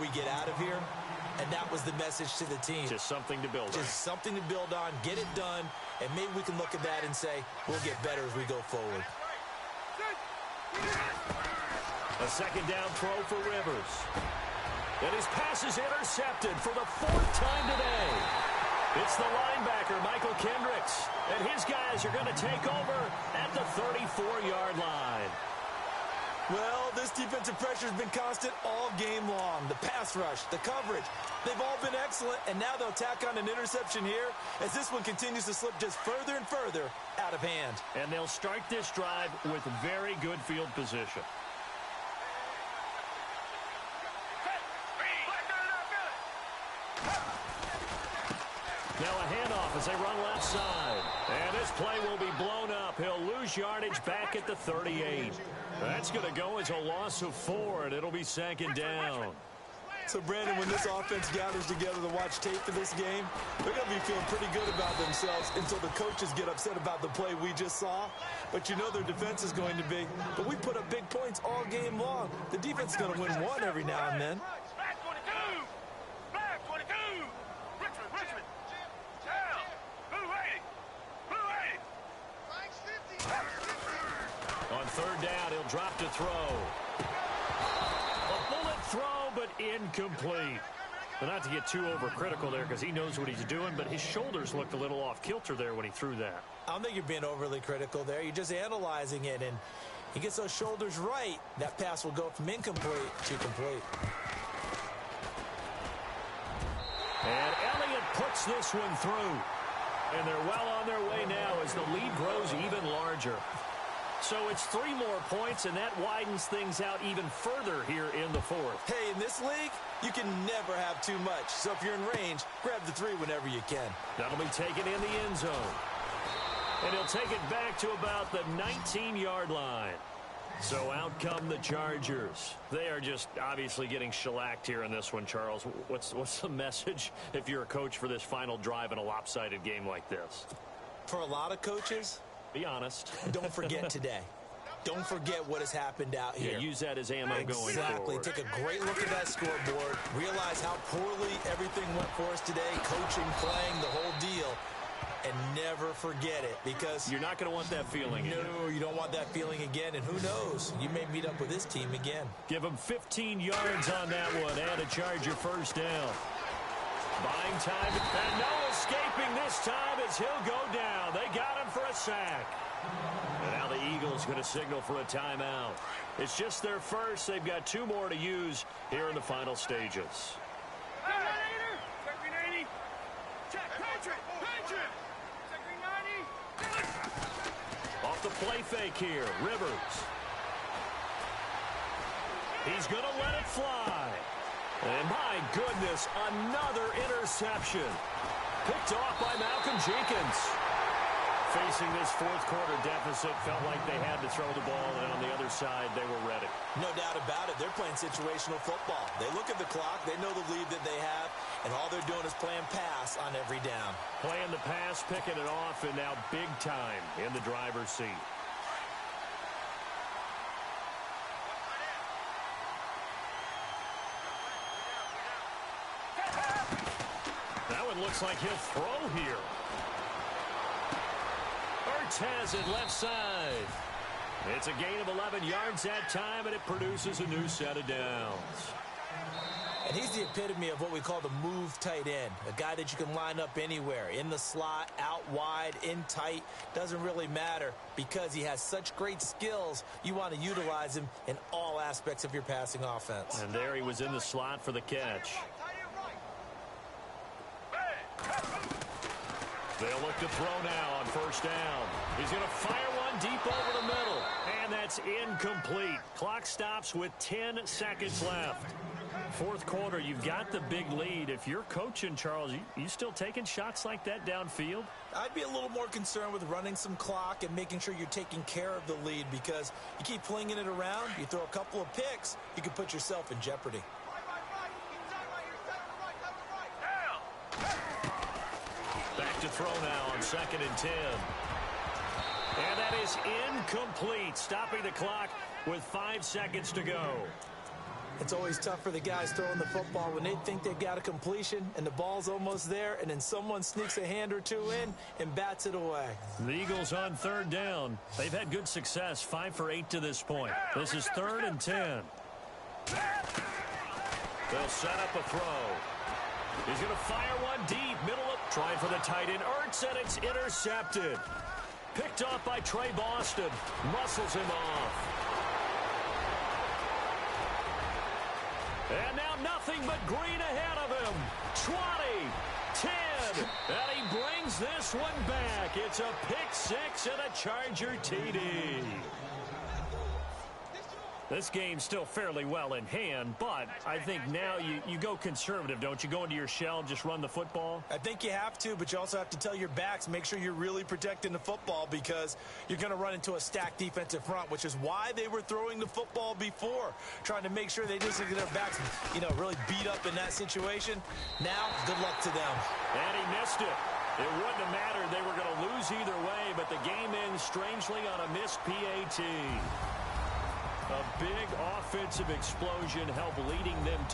we get out of here. And that was the message to the team. Just something to build on. Just something to build on, get it done, and maybe we can look at that and say, we'll get better as we go forward. A second down throw for Rivers. And his pass is intercepted for the 4th time today. It's the linebacker, Michael Kendricks. And his guys are going to take over at the 34-yard line. Well, this defensive pressure has been constant all game long. The pass rush, the coverage, they've all been excellent, and now they'll tack on an interception here as this one continues to slip just further and further out of hand. And they'll start this drive with very good field position. Now a handoff as they run left side. And this play will be blown up. He'll lose yardage back at the 38. That's going to go as a loss of 4, and it'll be 2nd down. So, Brandon, when this offense gathers together to watch tape for this game, they're going to be feeling pretty good about themselves until the coaches get upset about the play we just saw. But you know their defense is going to be. But we put up big points all game long. The defense is going to win one every now and then. On 3rd down, he'll drop to throw. A bullet throw, but incomplete. But not to get too overcritical there because he knows what he's doing, but his shoulders looked a little off kilter there when he threw that. I don't think you're being overly critical there. You're just analyzing it, and he gets those shoulders right. That pass will go from incomplete to complete. And Elliott puts this one through. And they're well on their way now as the lead grows even larger. So it's 3 more points, and that widens things out even further here in the 4th. Hey, in this league, you can never have too much. So if you're in range, grab the 3 whenever you can. That'll be taken in the end zone. And he'll take it back to about the 19-yard line. So out come the Chargers. They are just obviously getting shellacked here in this one, Charles. What's the message if you're a coach for this final drive in a lopsided game like this? For a lot of coaches, be honest. Don't forget today. Don't forget what has happened out here. Yeah, use that as ammo going forward. Exactly. Take a great look at that scoreboard. Realize how poorly everything went for us today. Coaching, playing, the whole deal. And never forget it, because you're not going to want that feeling again. No, you don't want that feeling again, and who knows? You may meet up with this team again. Give him 15 yards on that one, and a Charger 1st down. Buying time, and no escaping this time as he'll go down. They got him for a sack. And now the Eagles going to signal for a timeout. It's just their first. They've got 2 more to use here in the final stages. Off the play fake here, Rivers. He's going to let it fly. And my goodness, another interception. Picked off by Malcolm Jenkins. Facing this 4th quarter deficit, felt like they had to throw the ball, and on the other side, they were ready. No doubt about it. They're playing situational football. They look at the clock, they know the lead that they have, and all they're doing is playing pass on every down. Playing the pass, picking it off, and now big time in the driver's seat. That one looks like he'll throw here. Has it left side. It's a gain of 11 yards that time, and it produces a new set of downs. And he's the epitome of what we call the move tight end, a guy that you can line up anywhere, in the slot, out wide, in tight, doesn't really matter because he has such great skills. You want to utilize him in all aspects of your passing offense. And there he was in the slot for the catch. They'll look to throw now on 1st down. He's going to fire one deep over the middle. And that's incomplete. Clock stops with 10 seconds left. 4th quarter, you've got the big lead. If you're coaching, Charles, you still taking shots like that downfield? I'd be a little more concerned with running some clock and making sure you're taking care of the lead, because you keep flinging it around, you throw a couple of picks, you can put yourself in jeopardy. To throw now on 2nd and 10. And that is incomplete, stopping the clock with 5 seconds to go. It's always tough for the guys throwing the football when they think they've got a completion and the ball's almost there, and then someone sneaks a hand or two in and bats it away. The Eagles on third down. They've had good success, 5 for 8 to this point. This is 3rd and 10. They'll set up a throw. He's going to fire one deep, middle of, trying for the tight end, Ertz, and it's intercepted. Picked off by Trey Boston. Muscles him off. And now nothing but green ahead of him. 20, 10, and he brings this one back. It's a pick six and a Charger TD. This game's still fairly well in hand, but I think now you go conservative, don't you? Go into your shell, just run the football? I think you have to, but you also have to tell your backs, make sure you're really protecting the football because you're going to run into a stacked defensive front, which is why they were throwing the football before, trying to make sure they didn't get their backs, really beat up in that situation. Now, good luck to them. And he missed it. It wouldn't have mattered. They were going to lose either way, but the game ends strangely on a missed PAT. A big offensive explosion helped leading them